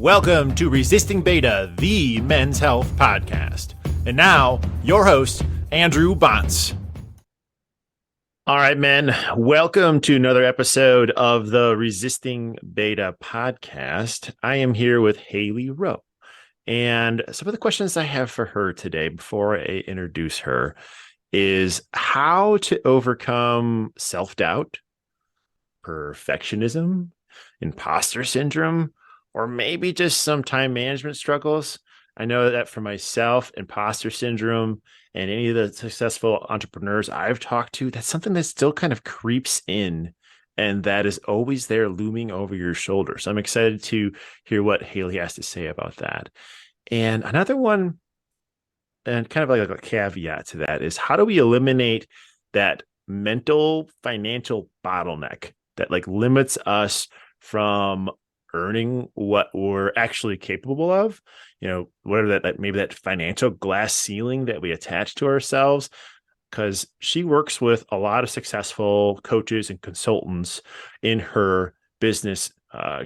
Welcome to Resisting Beta, the men's health podcast. And now, your host, Andrew Bontz. All right, men, welcome to another episode of the Resisting Beta podcast. I am here with Haley Rowe. And some of the questions I have for her today before I introduce her is how to overcome self-doubt, perfectionism, imposter syndrome, or maybe just some time management struggles. I know that for myself, imposter syndrome and any of the successful entrepreneurs I've talked to, that's something that still kind of creeps in and that is always there looming over your shoulder. So I'm excited to hear what Haley has to say about that. And another one, and kind of like a caveat to that, is how do we eliminate that mental financial bottleneck that like limits us from earning what we're actually capable of, whatever that maybe that financial glass ceiling that we attach to ourselves, because she works with a lot of successful coaches and consultants in her business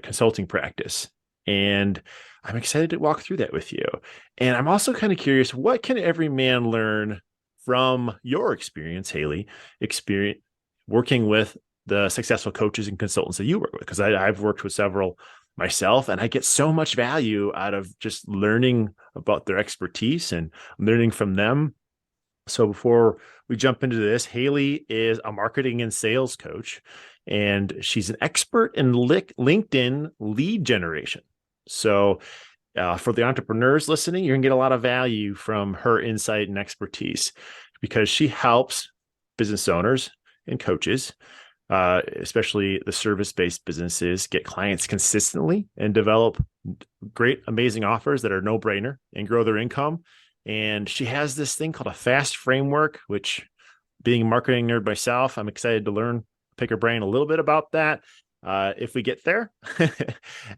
consulting practice. And I'm excited to walk through that with you. And I'm also kind of curious, what can every man learn from your experience, Haley, working with the successful coaches and consultants that you work with? Because I've worked with several myself, and I get so much value out of just learning about their expertise and learning from them. So before we jump into this, Haley is a marketing and sales coach, and she's an expert in LinkedIn lead generation. So for the entrepreneurs listening, you're going to get a lot of value from her insight and expertise because she helps business owners and coaches, especially the service-based businesses, get clients consistently and develop great, amazing offers that are no-brainer and grow their income. And she has this thing called a FAST framework, which, being a marketing nerd myself, I'm excited to pick her brain a little bit about that if we get there.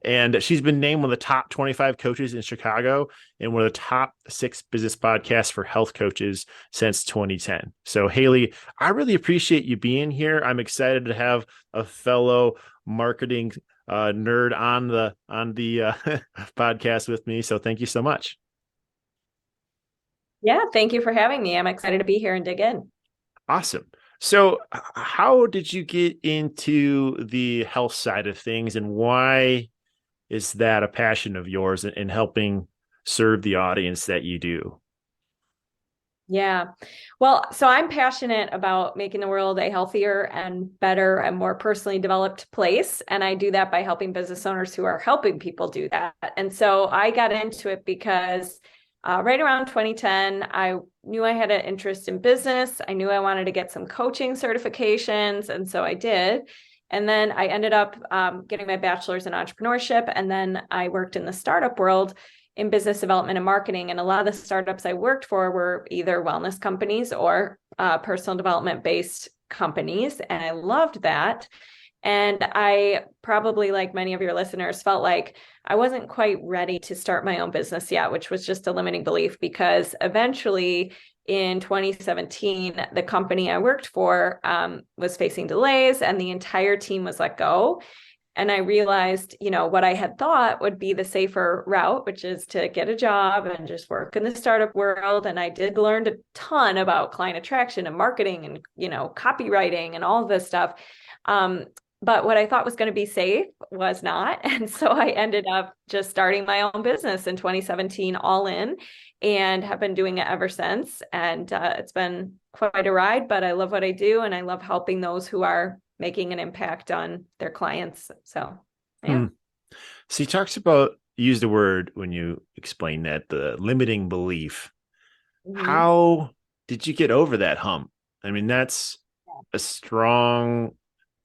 And she's been named one of the top 25 coaches in Chicago and one of the top 6 business podcasts for health coaches since 2010. So Haley, I really appreciate you being here. I'm excited to have a fellow marketing nerd on the podcast with me. So thank you so much. Yeah, thank you for having me. I'm excited to be here and dig in. Awesome. So how did you get into the health side of things, and why is that a passion of yours in helping serve the audience that you do? Yeah. Well, so I'm passionate about making the world a healthier and better and more personally developed place. And I do that by helping business owners who are helping people do that. And so I got into it because right around 2010, I knew I had an interest in business. I knew I wanted to get some coaching certifications. And so I did. And then I ended up getting my bachelor's in entrepreneurship. And then I worked in the startup world in business development and marketing. And a lot of the startups I worked for were either wellness companies or personal development based companies. And I loved that. And I probably, like many of your listeners, felt like I wasn't quite ready to start my own business yet, which was just a limiting belief, because eventually in 2017, the company I worked for was facing delays and the entire team was let go. And I realized, what I had thought would be the safer route, which is to get a job and just work in the startup world. And I did learn a ton about client attraction and marketing and, copywriting and all of this stuff. But what I thought was going to be safe was not. And so I ended up just starting my own business in 2017, all in, and have been doing it ever since. And it's been quite a ride, but I love what I do. And I love helping those who are making an impact on their clients. So, yeah. So you use the word when you explain that, the limiting belief. Mm-hmm. How did you get over that hump? I mean, that's a strong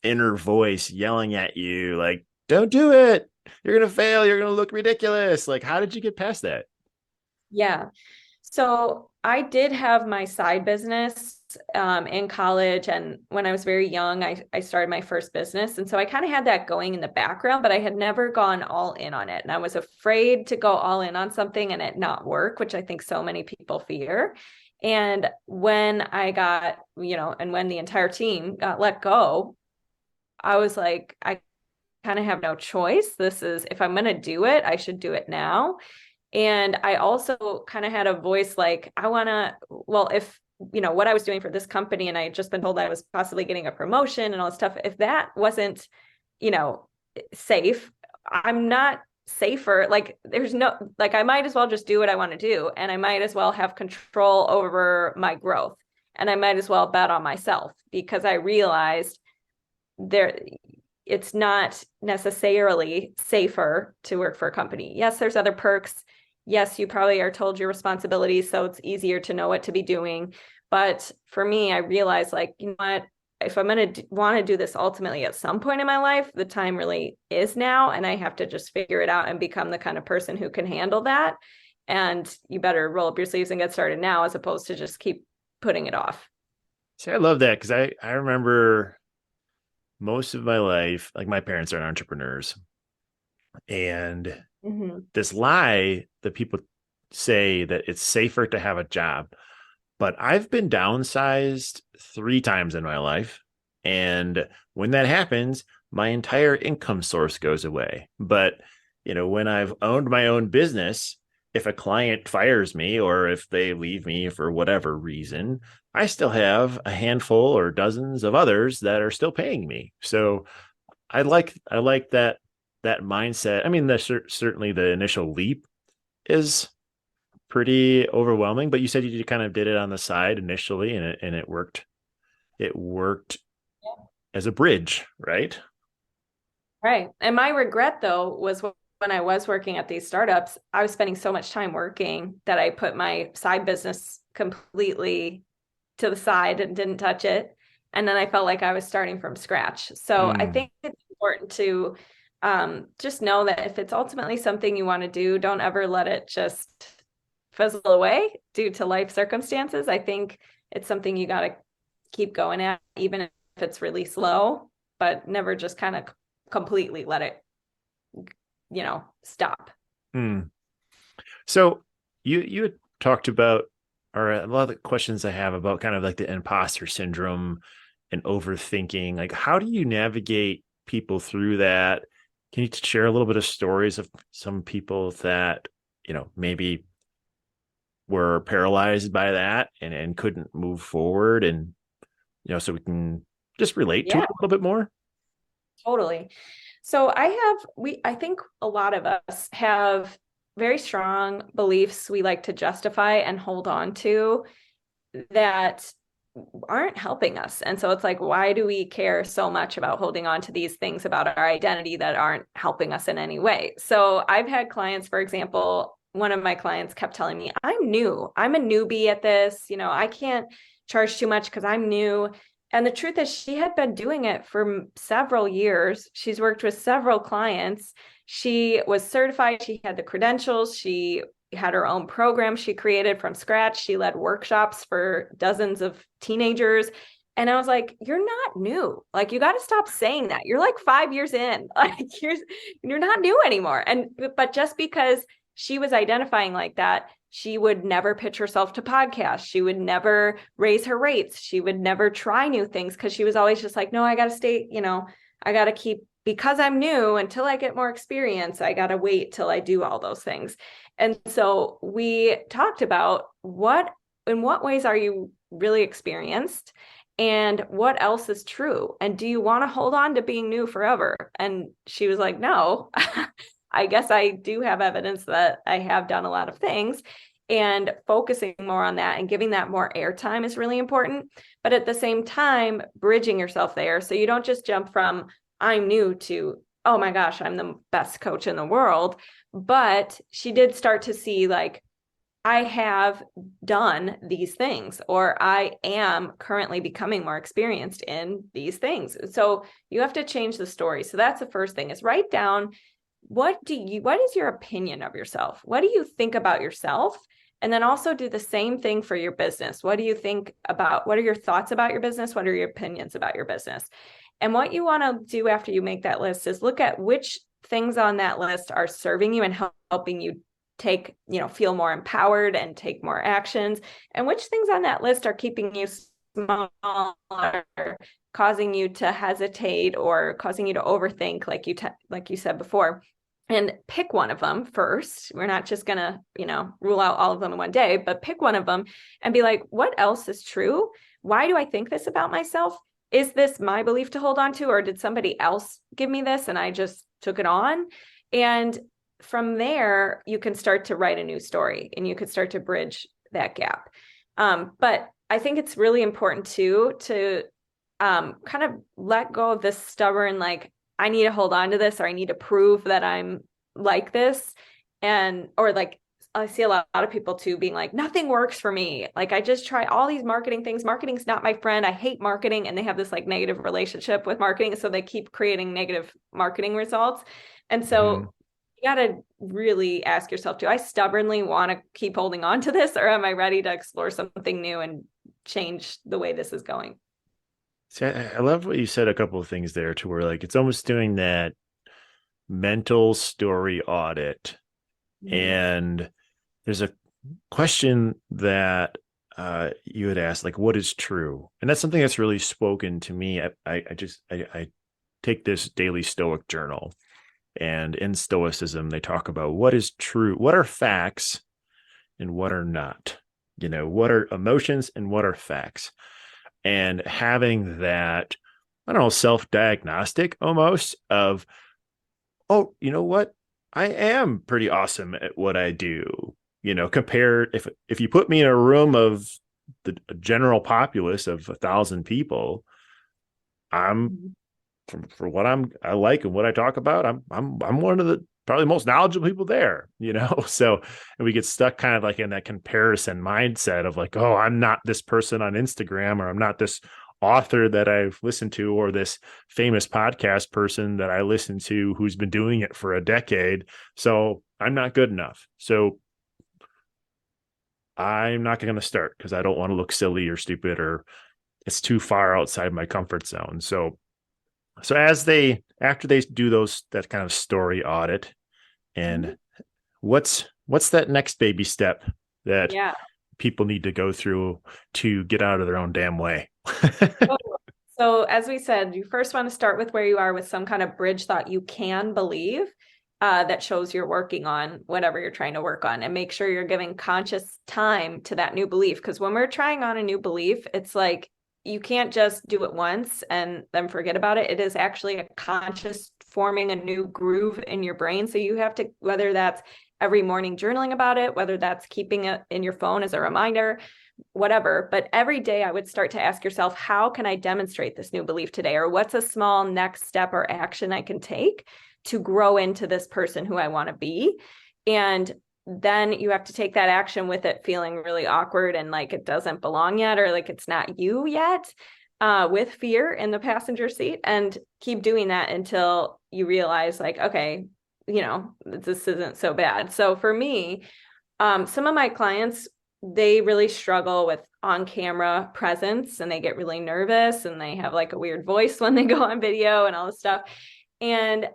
inner voice yelling at you like, don't do it, you're gonna fail, you're gonna look ridiculous. Like, how did you get past that? Yeah, so I did have my side business in college, and when I was very young, I started my first business, and so I kind of had that going in the background, but I had never gone all in on it, and I was afraid to go all in on something and it not work, which I think so many people fear. And when I got, and when the entire team got let go, I was like, I kind of have no choice. If I'm going to do it, I should do it now. And I also kind of had a voice like, if, what I was doing for this company and I had just been told I was possibly getting a promotion and all this stuff, if that wasn't, safe, I'm not safer. Like I might as well just do what I want to do. And I might as well have control over my growth. And I might as well bet on myself, because I realized it's not necessarily safer to work for a company. Yes, there's other perks. Yes, you probably are told your responsibilities, so it's easier to know what to be doing. But for me, I realized, like, you know what, if I'm going to want to do this ultimately at some point in my life, the time really is now. And I have to just figure it out and become the kind of person who can handle that. And you better roll up your sleeves and get started now, as opposed to just keep putting it off. See, I love that because I remember most of my life, like my parents are entrepreneurs, and this lie that people say that it's safer to have a job. But I've been downsized 3 times in my life. And when that happens, my entire income source goes away. But, when I've owned my own business, if a client fires me or if they leave me for whatever reason, I still have a handful or dozens of others that are still paying me. So I like that mindset. I mean, certainly the initial leap is pretty overwhelming, but you said you kind of did it on the side initially, and it worked. It worked as a bridge, right? Right. And my regret, though, was when I was working at these startups, I was spending so much time working that I put my side business completely to the side and didn't touch it. And then I felt like I was starting from scratch. So I think it's important to just know that if it's ultimately something you want to do, don't ever let it just fizzle away due to life circumstances. I think it's something you got to keep going at, even if it's really slow, but never just kind of completely let it, stop. So you had talked about, or a lot of the questions I have about kind of like the imposter syndrome and overthinking. Like, how do you navigate people through that? Can you share a little bit of stories of some people that, maybe were paralyzed by that and couldn't move forward, and, so we can just relate to it a little bit more? Totally. So I think a lot of us have very strong beliefs we like to justify and hold on to that aren't helping us. And so it's like, why do we care so much about holding on to these things about our identity that aren't helping us in any way? So I've had clients, for example, one of my clients kept telling me, I'm new. I'm a newbie at this. I can't charge too much because I'm new. And the truth is, she had been doing it for several years. She's worked with several clients. She was certified. She had the credentials. She had her own program she created from scratch. She led workshops for dozens of teenagers. And I was like, you're not new. Like, you got to stop saying that. You're like 5 years in. Like, you're not new anymore. But just because she was identifying like that, she would never pitch herself to podcasts. She would never raise her rates. She would never try new things because she was always just like, no, I got to stay, I got to keep, because I'm new, until I get more experience, I got to wait till I do all those things. And so we talked about in what ways are you really experienced, and what else is true? And do you want to hold on to being new forever? And she was like, no. I guess I do have evidence that I have done a lot of things, and focusing more on that and giving that more airtime is really important. But at the same time, bridging yourself there, so you don't just jump from I'm new to, oh my gosh, I'm the best coach in the world. But she did start to see, like, I have done these things, or I am currently becoming more experienced in these things. So you have to change the story. So that's the first thing, is write down, what is your opinion of yourself? What do you think about yourself? And then also do the same thing for your business. What do you think about, what are your thoughts about your business? What are your opinions about your business? And what you want to do after you make that list is look at which things on that list are serving you and helping you feel more empowered and take more actions, and which things on that list are keeping you small are causing you to hesitate or causing you to overthink, like you said before, and pick one of them first. We're not just gonna, rule out all of them in one day, but pick one of them and be like, what else is true? Why do I think this about myself? Is this my belief to hold on to, or did somebody else give me this and I just took it on? And from there, you can start to write a new story and you could start to bridge that gap. But I think it's really important too to kind of let go of this stubborn, like, I need to hold on to this, or I need to prove that I'm like this. Or like, I see a lot of people too being like, nothing works for me. Like, I just try all these marketing things. Marketing's not my friend. I hate marketing. And they have this like negative relationship with marketing. So they keep creating negative marketing results. And Mhm. so you got to really ask yourself, do I stubbornly want to keep holding on to this, or am I ready to explore something new and change the way this is going? See, I love what you said, a couple of things there to where like it's almost doing that mental story audit. Mm-hmm. And there's a question that you had asked, like, what is true? And that's something that's really spoken to me. I take this daily Stoic journal, and in Stoicism, they talk about what is true, what are facts and what are not. What are emotions and what are facts? And having that, I don't know, self-diagnostic almost of, oh, you know what? I am pretty awesome at what I do. Compared, if you put me in a room of the general populace of 1,000 people, I'm for what I like and what I talk about, I'm one of the probably most knowledgeable people there. So, and we get stuck kind of like in that comparison mindset of like, oh, I'm not this person on Instagram, or I'm not this author that I've listened to, or this famous podcast person that I listen to who's been doing it for a decade. So I'm not good enough. So I'm not going to start because I don't want to look silly or stupid, or it's too far outside my comfort zone. So after they do that kind of story audit, Mm-hmm. and what's that next baby step that Yeah. people need to go through to get out of their own damn way? So, as we said, you first want to start with where you are with some kind of bridge thought you can believe that shows you're working on whatever you're trying to work on, and make sure you're giving conscious time to that new belief. Because when we're trying on a new belief, it's like you can't just do it once and then forget about it. It is actually a conscious forming a new groove in your brain. So you have to, whether that's every morning journaling about it, whether that's keeping it in your phone as a reminder, whatever. But every day I would start to ask yourself, how can I demonstrate this new belief today? Or what's a small next step or action I can take to grow into this person who I want to be? And then you have to take that action with it feeling really awkward and like it doesn't belong yet, or like it's not you yet, with fear in the passenger seat, and keep doing that until you realize like, okay, this isn't so bad. So for me, some of my clients, they really struggle with on camera presence, and they get really nervous and they have like a weird voice when they go on video and all this stuff. And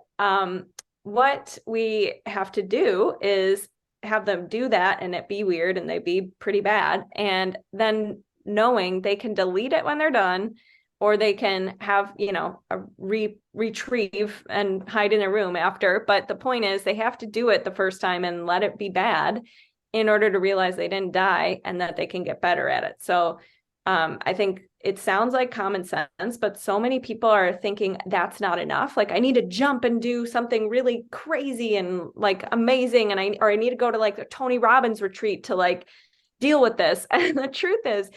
what we have to do is have them do that and it be weird and they be pretty bad. And then knowing they can delete it when they're done, or they can have, a retrieve and hide in a room after. But the point is, they have to do it the first time and let it be bad in order to realize they didn't die and that they can get better at it. So I think it sounds like common sense, but so many people are thinking that's not enough. Like, I need to jump and do something really crazy and like amazing. And I need to go to like a Tony Robbins retreat to like deal with this. And the truth is,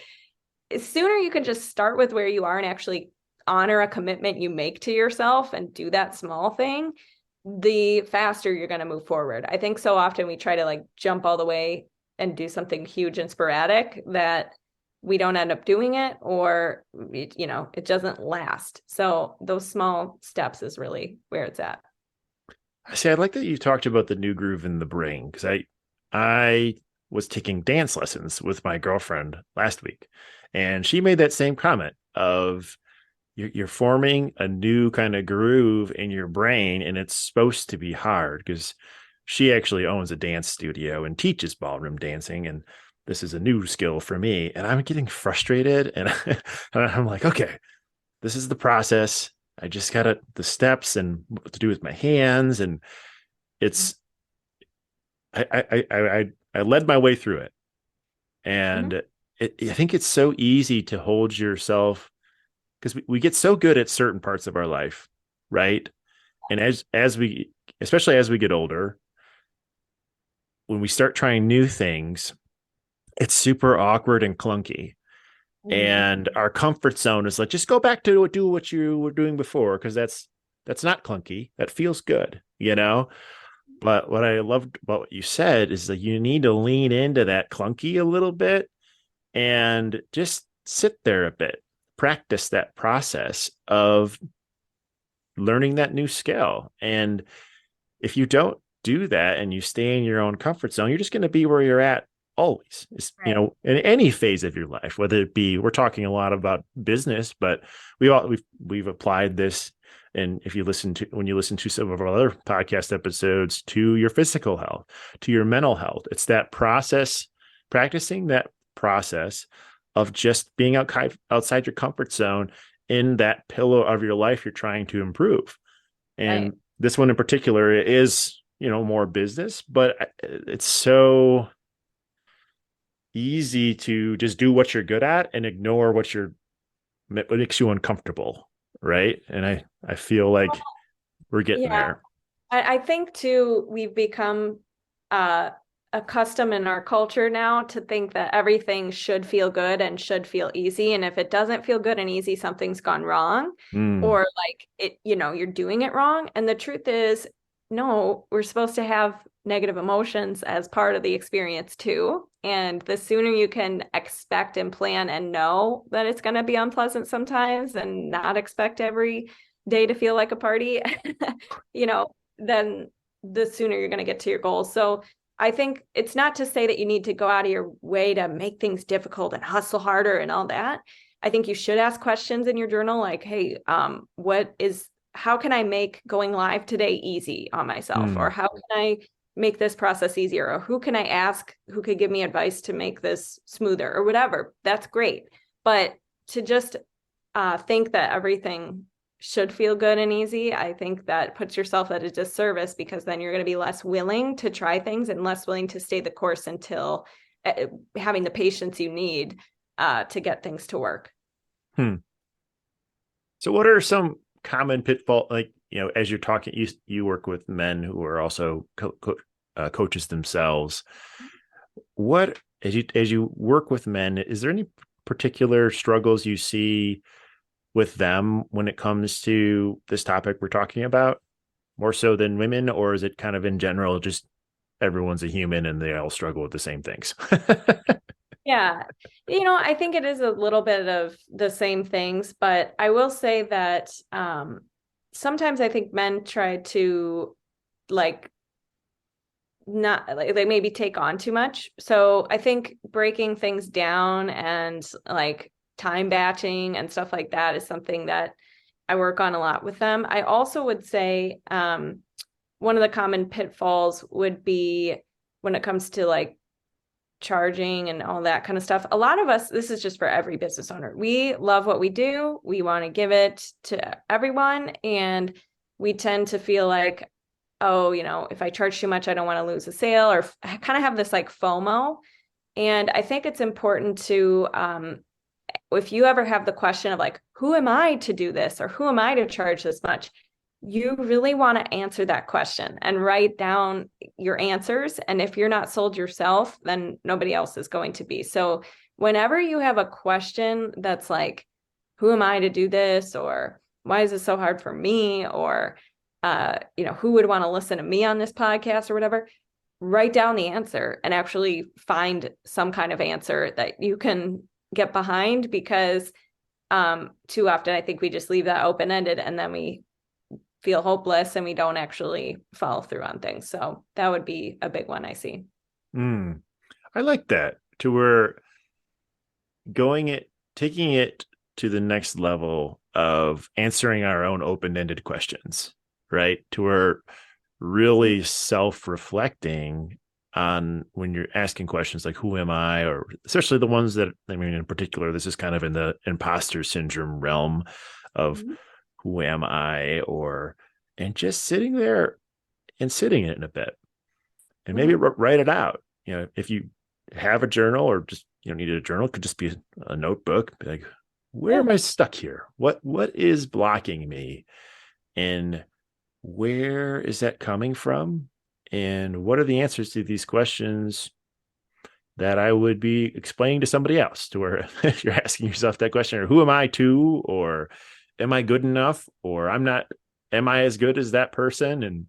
sooner you can just start with where you are and actually honor a commitment you make to yourself and do that small thing, the faster you're going to move forward. I think so often we try to like jump all the way and do something huge and sporadic that we don't end up doing it, or it doesn't last. So those small steps is really where it's at. See, I like that you talked about the new groove in the brain, because I was taking dance lessons with my girlfriend last week, and she made that same comment of you're forming a new kind of groove in your brain, and it's supposed to be hard because she actually owns a dance studio and teaches ballroom dancing. And this is a new skill for me, and I'm getting frustrated, and I'm like, okay, this is the process. I just got the steps and what to do with my hands, and it's I led my way through it, Mhm. and I think it's so easy to hold yourself because we get so good at certain parts of our life, right? And as we, especially as we get older, when we start trying new things, it's super awkward and clunky. Mhm. And our comfort zone is like, just go back to do what you were doing before, because that's not clunky. That feels good, you know? But what I loved about what you said is that you need to lean into that clunky a little bit and just sit there a bit, practice that process of learning that new skill. And if you don't do that and you stay in your own comfort zone, you're just going to be where you're at always. It's, Right. in any phase of your life, whether it be, we're talking a lot about business, but we've applied this. And if you listen to, when you listen to some of our other podcast episodes, to your physical health, to your mental health, it's that process, practicing that process of just being outside your comfort zone in that pillar of your life you're trying to improve. Right. And this one in particular is, more business, but it's so easy to just do what you're good at and ignore what makes you uncomfortable, right? And I feel like we're getting Yeah. there. I think too, we've become uh, accustomed in our culture now to think that everything should feel good and should feel easy. And if it doesn't feel good and easy, something's gone wrong, Mm, or like you're doing it wrong. And the truth is, no, we're supposed to have negative emotions as part of the experience too. And the sooner you can expect and plan and know that it's going to be unpleasant sometimes and not expect every day to feel like a party, you know, then the sooner you're going to get to your goals. So I think it's not to say that you need to go out of your way to make things difficult and hustle harder and all that. I think you should ask questions in your journal like, hey, how can I make going live today easy on myself? Or mm, how can I make this process easier? Or who can I ask who could give me advice to make this smoother or whatever? That's great. But to just think that everything should feel good and easy, I think that puts yourself at a disservice because then you're going to be less willing to try things and less willing to stay the course until having the patience you need to get things to work. hmm. So what are some common pitfall, like, as you're talking, you work with men who are also coaches themselves. What, as you work with men, is there any particular struggles you see with them when it comes to this topic we're talking about, more so than women, or is it kind of in general, just everyone's a human and they all struggle with the same things? Yeah. I think it is a little bit of the same things, but I will say that sometimes I think men try to like not like they maybe take on too much. So I think breaking things down and like time batching and stuff like that is something that I work on a lot with them. I also would say one of the common pitfalls would be when it comes to like charging and all that kind of stuff. A lot of us, this is just for every business owner. We love what we do. We want to give it to everyone. And we tend to feel like, oh, if I charge too much, I don't want to lose a sale, or I kind of have this like FOMO. And I think it's important to, if you ever have the question of like, who am I to do this or who am I to charge this much? You really want to answer that question and write down your answers. And if you're not sold yourself, then nobody else is going to be. So whenever you have a question that's like, who am I to do this? Or why is this so hard for me? Or, who would want to listen to me on this podcast or whatever? Write down the answer and actually find some kind of answer that you can get behind because too often I think we just leave that open-ended and then we feel hopeless and we don't actually follow through on things. So that would be a big one I see. Mm, I like that. To where taking it to the next level of answering our own open-ended questions, right? To where really self-reflecting on when you're asking questions like who am I, or especially the ones that, I mean, in particular, this is kind of in the imposter syndrome realm of Mhm. who am I, or and just sitting there and sitting in it a bit and maybe Mhm. write it out. If you have a journal or just needed a journal, it could just be a notebook. Be like, where Yeah. am I stuck here? What is blocking me, and where is that coming from? And what are the answers to these questions that I would be explaining to somebody else? To where if you're asking yourself that question, or who am I to, or am I good enough, or I'm not, am I as good as that person? And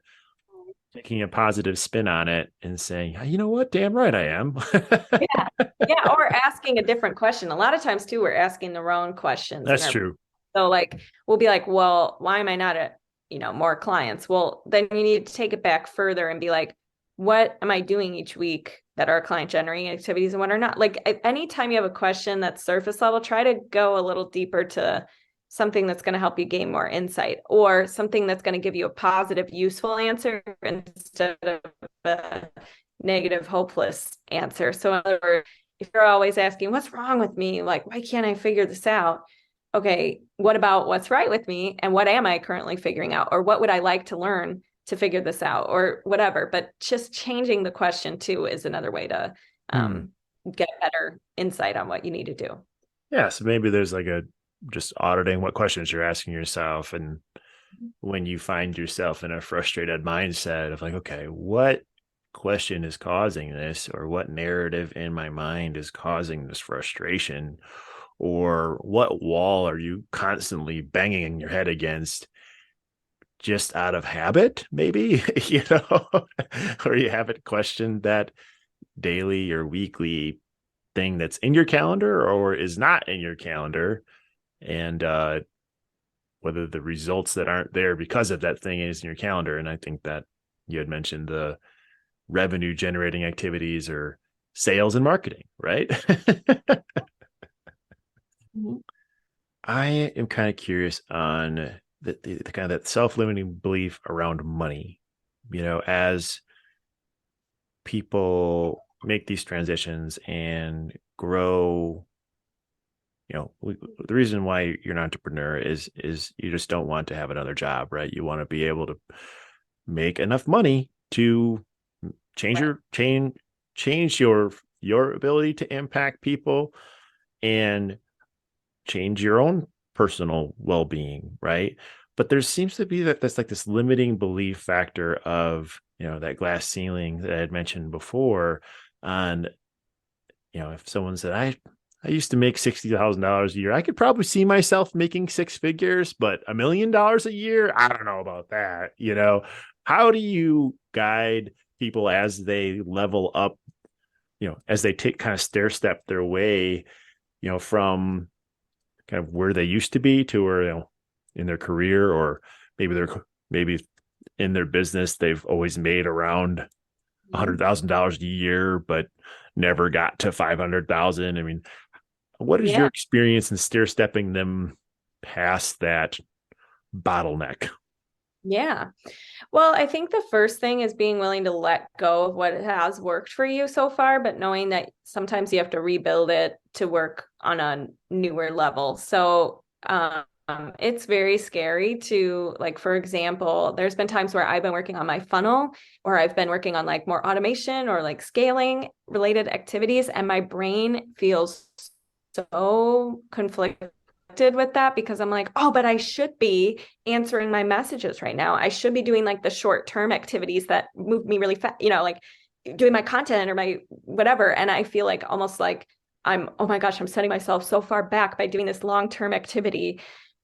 taking a positive spin on it and saying, you know what, damn right I am. Yeah. Yeah. Or asking a different question. A lot of times too, we're asking the wrong questions in That's our, true. so like, we'll be like, well, why am I not at, more clients? Well, then you need to take it back further and be like, what am I doing each week that are client generating activities and what are not? Like anytime you have a question that's surface level, try to go a little deeper to something that's going to help you gain more insight or something that's going to give you a positive, useful answer instead of a negative, hopeless answer. So, in other words, if you're always asking, what's wrong with me? Like, why can't I figure this out? Okay, what about what's right with me? And what am I currently figuring out? Or what would I like to learn to figure this out? Or whatever. But just changing the question too is another way to Hmm. get better insight on what you need to do. Yeah. So maybe there's like a just auditing what questions you're asking yourself. And when you find yourself in a frustrated mindset of like, okay, what question is causing this, or what narrative in my mind is causing this frustration, or what wall are you constantly banging your head against just out of habit, maybe, or you haven't questioned that daily or weekly thing that's in your calendar or is not in your calendar, and whether the results that aren't there because of that thing is in your calendar. And I think that you had mentioned the revenue generating activities or sales and marketing, right? Mhm. I am kind of curious on the kind of that self-limiting belief around money, as people make these transitions and grow. The reason why you're an entrepreneur is you just don't want to have another job, right? You want to be able to make enough money to change Right. your change your ability to impact people and change your own personal well-being, right? But there seems to be that's like this limiting belief factor of that glass ceiling that I had mentioned before on if someone said I used to make $60,000 a year. I could probably see myself making six figures, but $1 million a year, I don't know about that. How do you guide people as they level up, as they take kind of stair step their way, from kind of where they used to be to where, in their career, or maybe in their business, they've always made around Mhm. $100,000 a year, but never got to 500,000. I mean, what is your Yeah. experience in stair stepping them past that bottleneck? Yeah. Well, I think the first thing is being willing to let go of what has worked for you so far, but knowing that sometimes you have to rebuild it to work on a newer level. So, it's very scary to, like, for example, there's been times where I've been working on my funnel or I've been working on like more automation or like scaling related activities, and my brain feels so conflicted with that because I'm like, oh, but I should be answering my messages right now. I should be doing like the short term activities that move me really fast, like doing my content or my whatever. And I feel like almost like oh my gosh, I'm setting myself so far back by doing this long term activity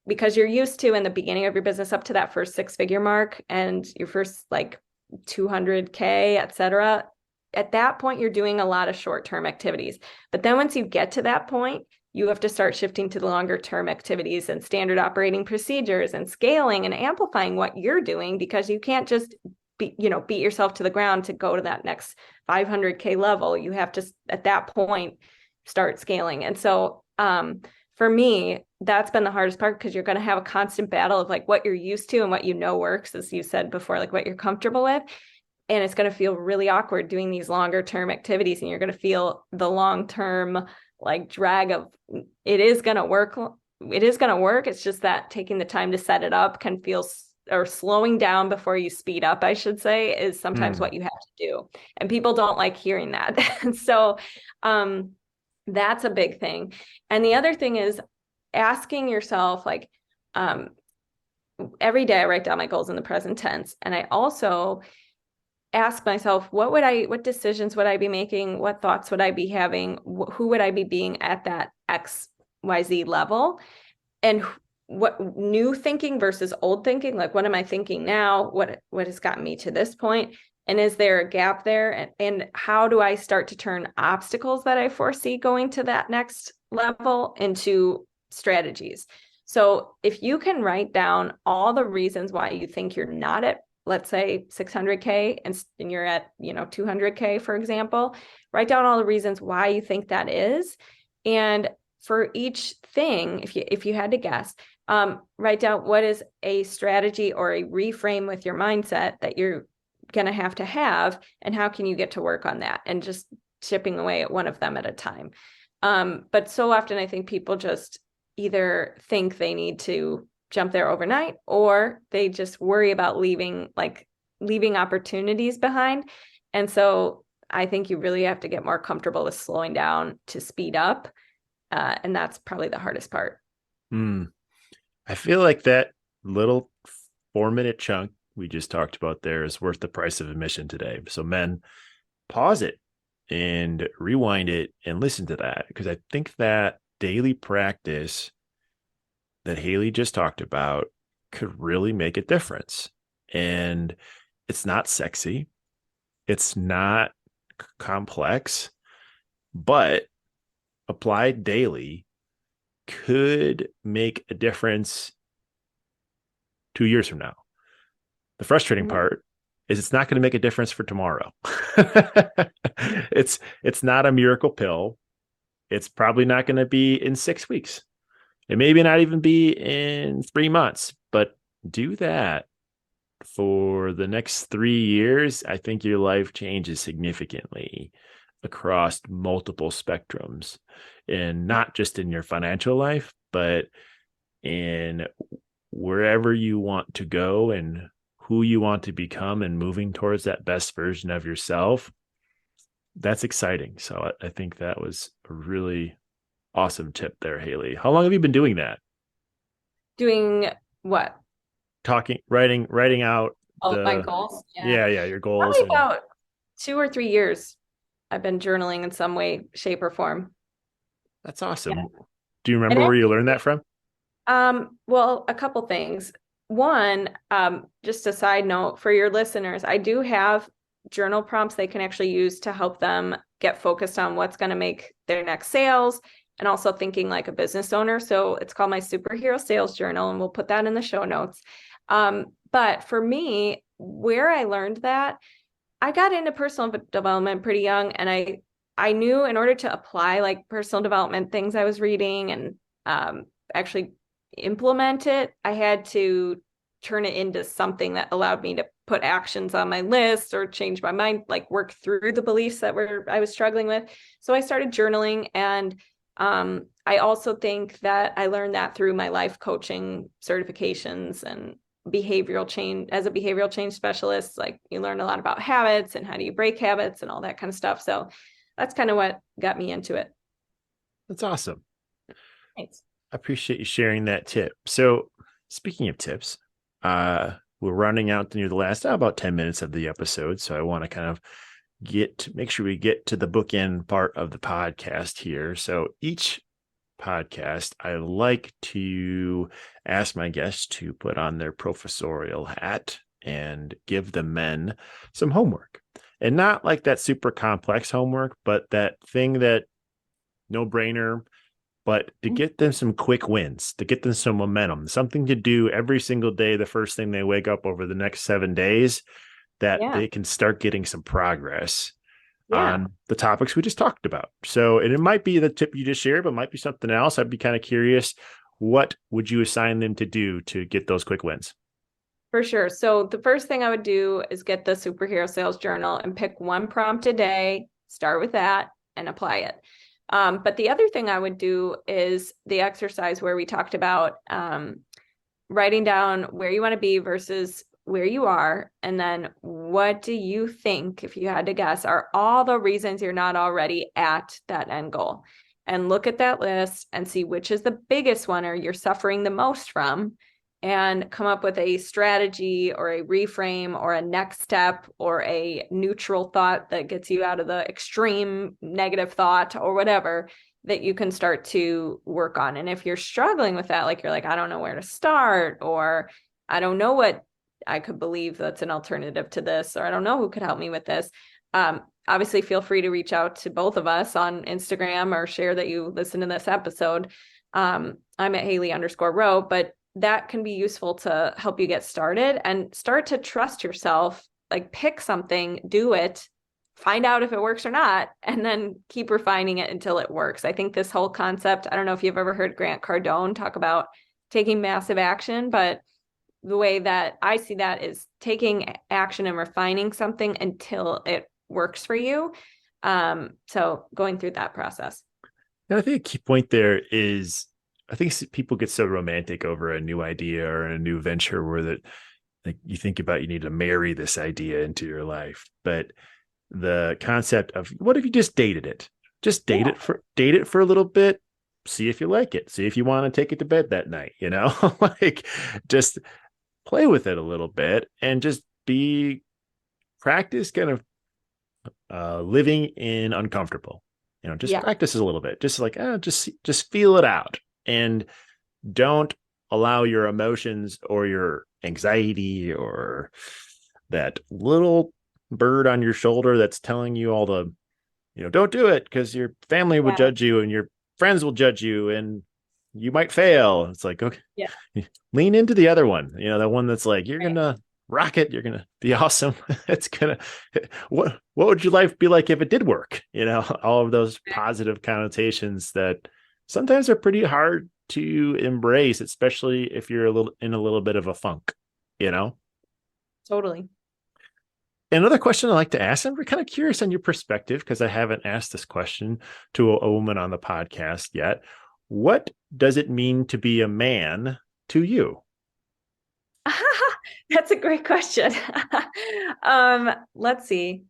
because you're used to in the beginning of your business up to that first six-figure mark and your first like 200K, et cetera. At that point, you're doing a lot of short term activities. But then once you get to that point, you have to start shifting to the longer term activities and standard operating procedures and scaling and amplifying what you're doing because you can't just beat yourself to the ground to go to that next 500K level. You have to at that point start scaling. And so for me, that's been the hardest part because you're going to have a constant battle of like what you're used to and what works, as you said before, like what you're comfortable with And it's going to feel really awkward doing these longer term activities. And you're going to feel the long term like drag of it is going to work. It is going to work. It's just that taking the time to set it up can feel, or slowing down before you speed up, I should say, is sometimes what you have to do. And people don't like hearing that. And so that's a big thing. And the other thing is asking yourself, like, every day I write down my goals in the present tense. And I also ask myself, what decisions would I be making? What thoughts would I be having? Who would I be being at that XYZ level? And what new thinking versus old thinking? Like, what am I thinking now? What has gotten me to this point? And is there a gap there? And how do I start to turn obstacles that I foresee going to that next level into strategies? So if you can write down all the reasons why you think you're not at, let's say 600K and you're at, 200K, for example, write down all the reasons why you think that is. And for each thing, if you had to guess, write down what is a strategy or a reframe with your mindset that you're going to have, and how can you get to work on that, and just chipping away at one of them at a time. But so often I think people just either think they need to jump there overnight, or they just worry about leaving opportunities behind. And so I think you really have to get more comfortable with slowing down to speed up. And that's probably the hardest part. I feel like that little 4-minute chunk we just talked about there is worth the price of admission today. So men, pause it and rewind it and listen to that, because I think that daily practice that Haley just talked about could really make a difference. And it's not sexy, it's not complex, but applied daily could make a difference 2 years from now. The frustrating part is it's not going to make a difference for tomorrow. It's not a miracle pill. It's probably not going to be in 6 weeks. It maybe not even be in 3 months, but do that for the next 3 years. I think your life changes significantly across multiple spectrums, and not just in your financial life, but in wherever you want to go and who you want to become, and moving towards that best version of yourself. That's exciting. So I think that was a really awesome tip there, Haley. How long have you been doing that? Doing what? Writing out my goals. Yeah, your goals. Probably about 2 or 3 years I've been journaling in some way, shape, or form. That's awesome. Yeah. Do you remember where you learned that from? Well, a couple things. One, just a side note for your listeners, I do have journal prompts they can actually use to help them get focused on what's going to make their next sales, and also thinking like a business owner. So it's called my superhero sales journal, and we'll put that in the show notes. But for me, where I learned that, I got into personal development pretty young, and I knew in order to apply like personal development things I was reading and actually implement it, I had to turn it into something that allowed me to put actions on my list or change my mind, like work through the beliefs that I was struggling with. So I started journaling, and I also think that I learned that through my life coaching certifications and behavioral change. As a behavioral change specialist, like you learn a lot about habits and how do you break habits and all that kind of stuff. So that's kind of what got me into it. That's awesome. Thanks. I appreciate you sharing that tip. So speaking of tips, we're running out near the last about 10 minutes of the episode. So I want to kind of make sure we get to the bookend part of the podcast here. So each podcast, I like to ask my guests to put on their professorial hat and give the men some homework. And not like that super complex homework, but that thing that no brainer, but to get them some quick wins, to get them some momentum, something to do every single day, the first thing they wake up over the next 7 days, that they can start getting some progress on the topics we just talked about. So, and it might be the tip you just shared, but it might be something else. I'd be kind of curious, what would you assign them to do to get those quick wins? For sure. So the first thing I would do is get the superhero sales journal and pick one prompt a day, start with that and apply it. But the other thing I would do is the exercise where we talked about writing down where you want to be versus where you are. And then what do you think, if you had to guess, are all the reasons you're not already at that end goal? And look at that list and see which is the biggest one or you're suffering the most from, and come up with a strategy or a reframe or a next step or a neutral thought that gets you out of the extreme negative thought or whatever that you can start to work on. And if you're struggling with that, like you're like, I don't know where to start, or I don't know what I could believe that's an alternative to this, or I don't know who could help me with this. Obviously, feel free to reach out to both of us on Instagram or share that you listen to this episode. I'm at Haley_Rowe, but that can be useful to help you get started and start to trust yourself. Like pick something, do it, find out if it works or not, and then keep refining it until it works. I think this whole concept, I don't know if you've ever heard Grant Cardone talk about taking massive action, but the way that I see that is taking action and refining something until it works for you. So going through that process. And I think a key point there is I think people get so romantic over a new idea or a new venture where that like you think about you need to marry this idea into your life. But the concept of what if you just dated it? Just date it for a little bit, see if you like it, see if you want to take it to bed that night, like just play with it a little bit and just practice kind of living in uncomfortable. Just practice a little bit, just like just feel it out. And don't allow your emotions or your anxiety or that little bird on your shoulder that's telling you all the, don't do it because your family will judge you and your friends will judge you and you might fail. It's like, okay, lean into the other one, the one that's like, you're going to rock it. You're going to be awesome. It's going to, what would your life be like if it did work? All of those positive connotations that sometimes are pretty hard to embrace, especially if you're in a little bit of a funk, Totally. Another question I like to ask, and we're kind of curious on your perspective because I haven't asked this question to a woman on the podcast yet. What does it mean to be a man to you? That's a great question. Let's see.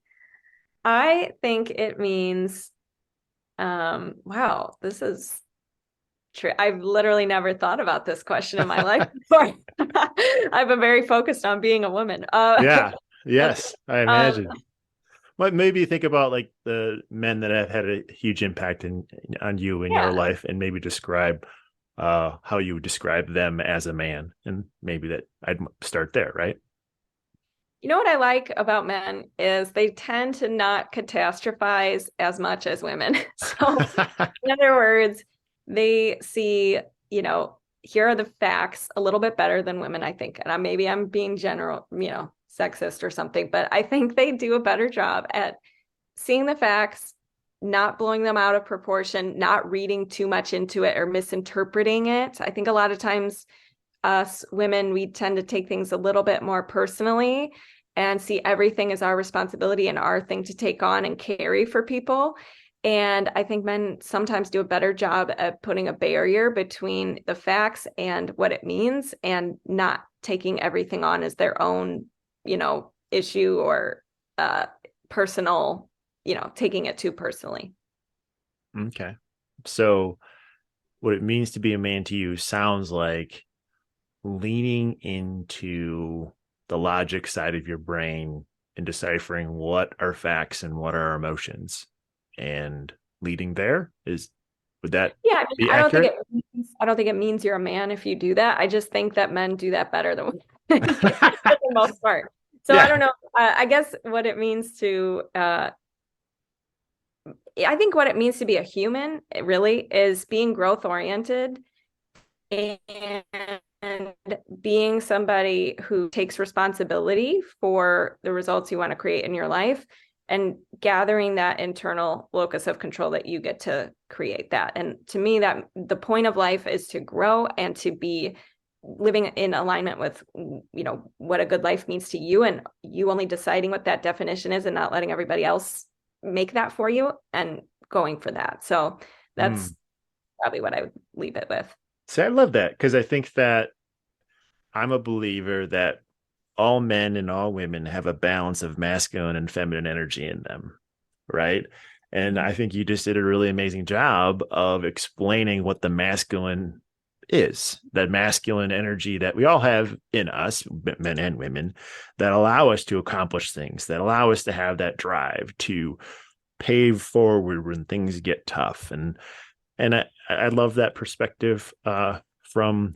I think it means, wow, this is true. I've literally never thought about this question in my life before. I've been very focused on being a woman. Yes, I imagine. But maybe think about like the men that have had a huge impact on you in your life, and maybe describe how you would describe them as a man, and maybe that I'd start there, right? You know what I like about men is they tend to not catastrophize as much as women. So in other words, they see, here are the facts a little bit better than women, I think. And maybe I'm being general, sexist or something, but I think they do a better job at seeing the facts, not blowing them out of proportion, not reading too much into it or misinterpreting it. I think a lot of times us women, we tend to take things a little bit more personally and see everything as our responsibility and our thing to take on and carry for people. And I think men sometimes do a better job at putting a barrier between the facts and what it means, and not taking everything on as their own, issue or personal, taking it too personally. Okay. So what it means to be a man to you sounds like leaning into the logic side of your brain and deciphering what are facts and what are emotions, and leading there would that be accurate? I don't think it means you're a man if you do that. I just think that men do that better than women for the most part. So I don't know. I guess what it means to I think what it means to be a human, it really is being growth oriented and being somebody who takes responsibility for the results you want to create in your life, and gathering that internal locus of control that you get to create that. And to me, that the point of life is to grow and to be living in alignment with, what a good life means to you, and you only deciding what that definition is and not letting everybody else make that for you and going for that. So that's probably what I would leave it with. So I love that, because I think that I'm a believer that all men and all women have a balance of masculine and feminine energy in them, right? And I think you just did a really amazing job of explaining what the masculine is, that masculine energy that we all have in us, men and women, that allow us to accomplish things, that allow us to have that drive to pave forward when things get tough. And I love that perspective from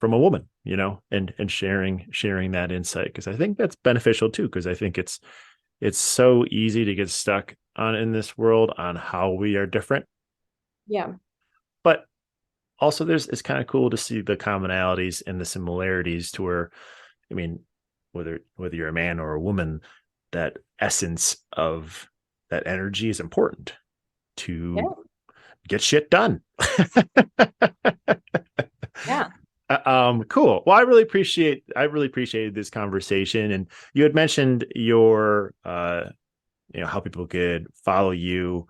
a woman, and sharing that insight, because I think that's beneficial too, because I think it's so easy to get stuck in this world on how we are different. Yeah. But also it's kind of cool to see the commonalities and the similarities to where, I mean, whether you're a man or a woman, that essence of that energy is important to get shit done. Yeah. Cool. Well, I really appreciated this conversation. And you had mentioned your, how people could follow you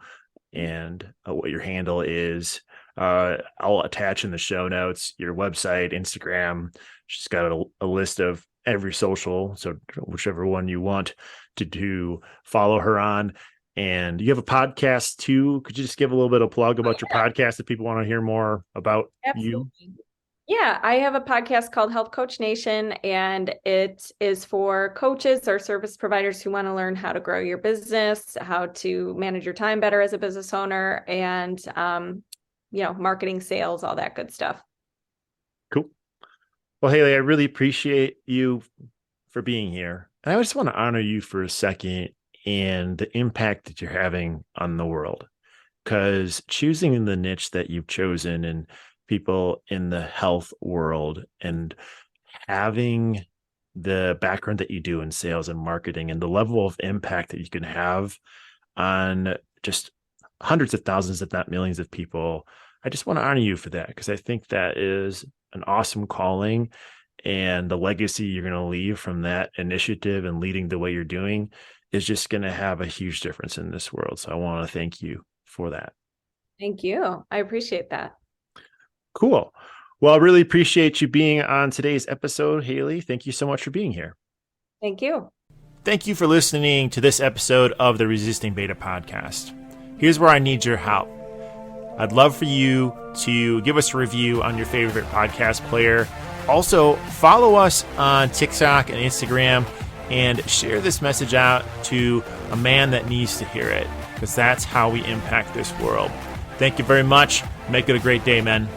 and what your handle is. I'll attach in the show notes your website, Instagram. She's got a list of every social, so whichever one you want to follow her on. And you have a podcast too. Could you just give a little bit of plug about your podcast if people want to hear more about you? Yeah, I have a podcast called Health Coach Nation, and it is for coaches or service providers who want to learn how to grow your business, how to manage your time better as a business owner, and marketing, sales, all that good stuff. Cool. Well, Haley, I really appreciate you for being here. And I just want to honor you for a second and the impact that you're having on the world, because choosing the niche that you've chosen and people in the health world and having the background that you do in sales and marketing and the level of impact that you can have on just hundreds of thousands, if not millions of people. I just want to honor you for that, because I think that is an awesome calling, and the legacy you're going to leave from that initiative and leading the way you're doing is just going to have a huge difference in this world. So I want to thank you for that. Thank you. I appreciate that. Cool. Well, I really appreciate you being on today's episode, Haley. Thank you so much for being here. Thank you. Thank you for listening to this episode of the Resisting Beta podcast. Here's where I need your help. I'd love for you to give us a review on your favorite podcast player. Also, follow us on TikTok and Instagram and share this message out to a man that needs to hear it, because that's how we impact this world. Thank you very much. Make it a great day, men.